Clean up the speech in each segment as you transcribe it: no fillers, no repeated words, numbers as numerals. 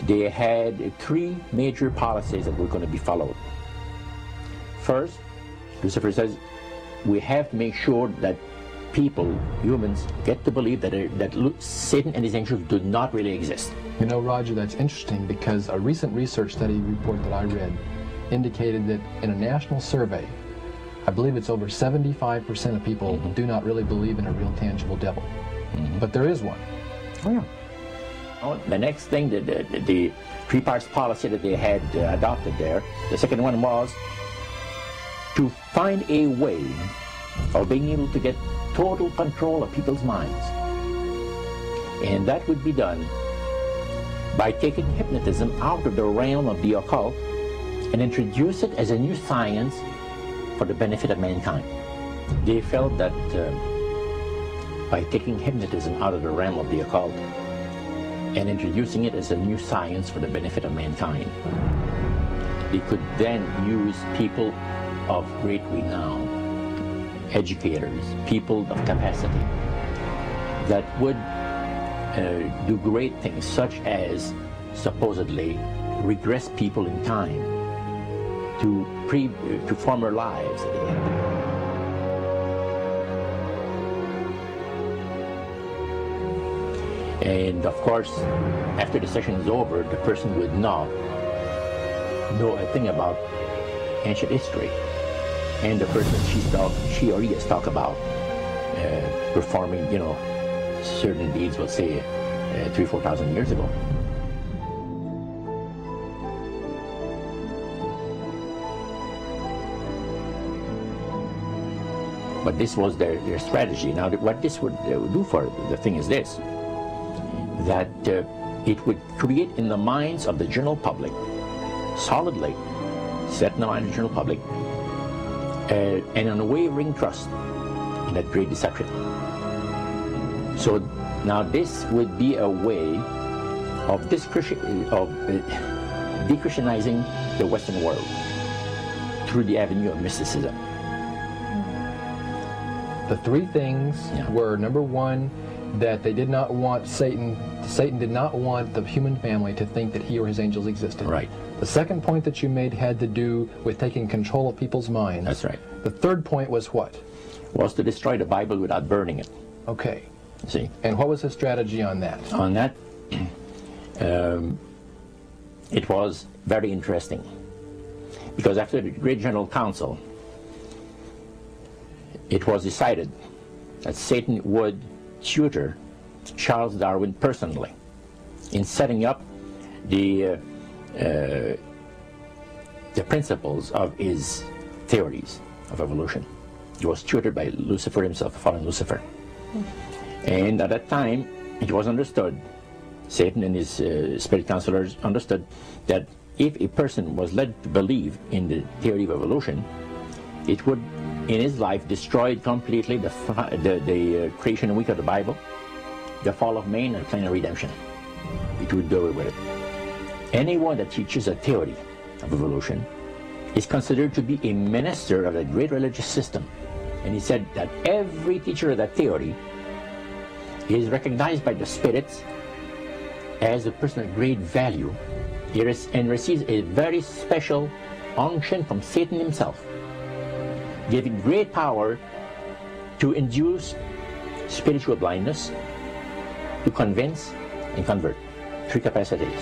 they had three major policies that were going to be followed. First, Lucifer says, we have to make sure that people, humans, get to believe that Satan and his angels do not really exist. You know, Roger, that's interesting because a recent research study report that I read indicated that in a national survey, I believe it's over 75% of people do not really believe in a real tangible devil. But there is one. Oh, yeah. Oh, the next thing, the three-parts policy that they had adopted there, the second one was to find a way of being able to get total control of people's minds. And that would be done by taking hypnotism out of the realm of the occult and introduce it as a new science for the benefit of mankind. They felt that by taking hypnotism out of the realm of the occult and introducing it as a new science for the benefit of mankind, they could then use people of great renown, educators, people of capacity, that would do great things, such as supposedly regress people in time to former lives that they had. And of course, after the session is over, the person would not know a thing about ancient history. And the person she or he has talked about performing, you know, certain deeds, let's say 3,000 or 4,000 years ago. But this was their strategy. Now, what this would do for the thing is this, that it would create in the minds of the general public, solidly set in the mind of the general public, an unwavering trust in that great deception. So now this would be a way of de-Christianizing the Western world through the avenue of mysticism. The three things were, number one, that they did not want Satan did not want the human family to think that he or his angels existed. Right. The second point that you made had to do with taking control of people's minds. That's right. The third point was what? Was to destroy the Bible without burning it. Okay. See? And what was his strategy on that? On that, it was very interesting. Because after the Great General Council, it was decided that Satan would tutor Charles Darwin personally in setting up the principles of his theories of evolution. He was tutored by Lucifer himself, fallen Lucifer. And at that time, it was understood, Satan and his spirit counselors understood, that if a person was led to believe in the theory of evolution, it would, in his life, destroy completely the creation week of the Bible, the fall of man, and the plan of redemption. It would do away with it. Anyone that teaches a theory of evolution is considered to be a minister of a great religious system. And he said that every teacher of that theory is recognized by the spirits as a person of great value and receives a very special unction from Satan himself, giving great power to induce spiritual blindness, to convince and convert. Three capacities.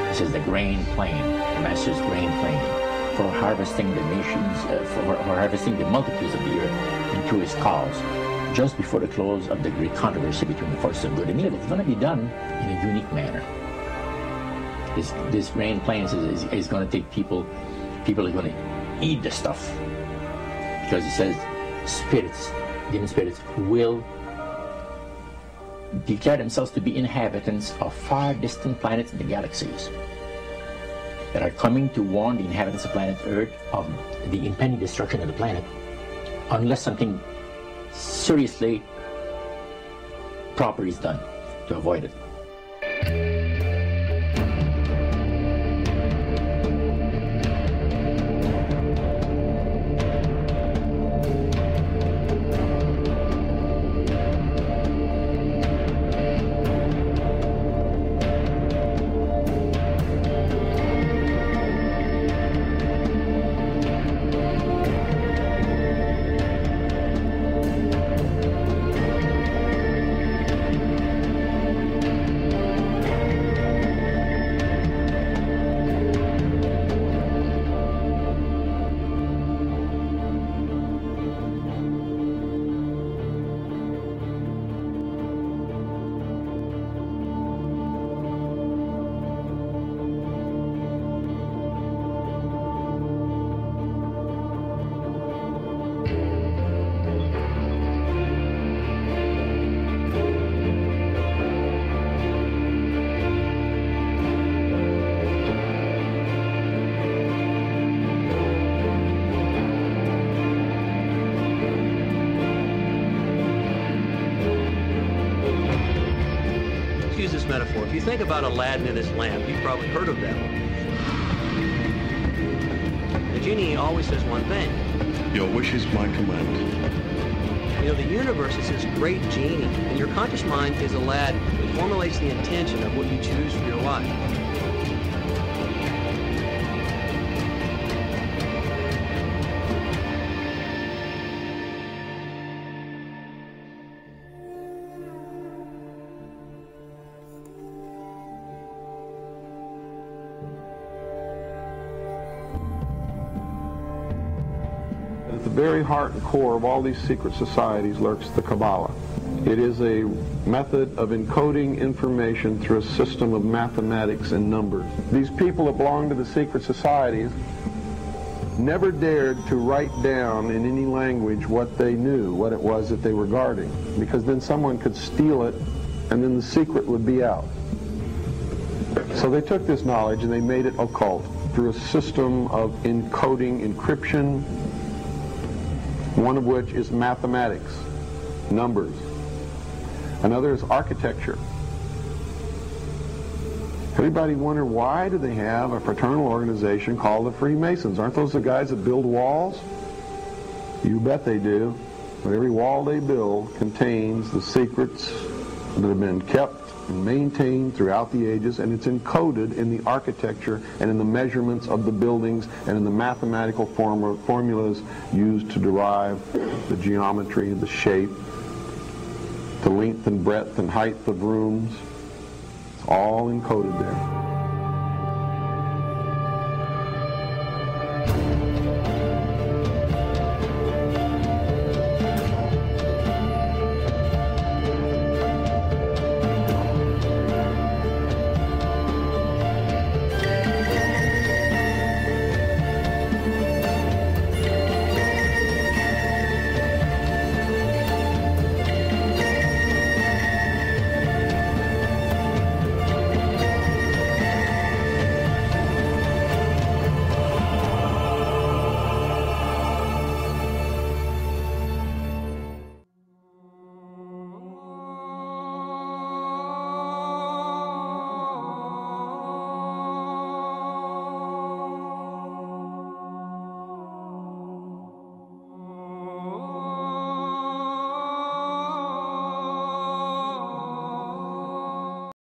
This is the grain plane, the master's grain plane. for harvesting the nations, for harvesting the multitudes of the earth into his cause, just before the close of the great controversy between the forces of good and evil. It's going to be done in a unique manner. This grand plan is going to take people are going to eat the stuff, because it says spirits, demon spirits, will declare themselves to be inhabitants of far distant planets in the galaxies that are coming to warn the inhabitants of planet Earth of the impending destruction of the planet, unless something seriously proper is done to avoid it. Metaphor. If you think about Aladdin and his lamp, you've probably heard of that one. The genie always says one thing. Your wish is my command. You know, the universe is this great genie, and your conscious mind is Aladdin. It formulates the intention of what you choose for your life. At the very heart and core of all these secret societies lurks the Kabbalah. It is a method of encoding information through a system of mathematics and numbers. These people that belong to the secret societies never dared to write down in any language what they knew, what it was that they were guarding, because then someone could steal it and then the secret would be out. So they took this knowledge and they made it occult through a system of encoding, encryption, one of which is mathematics, numbers. Another is architecture. Everybody wonder, why do they have a fraternal organization called the Freemasons? Aren't those the guys that build walls? You bet they do. But every wall they build contains the secrets that have been kept and maintained throughout the ages, and it's encoded in the architecture and in the measurements of the buildings and in the mathematical formulas used to derive the geometry, the shape, the length and breadth and height of rooms. It's all encoded there.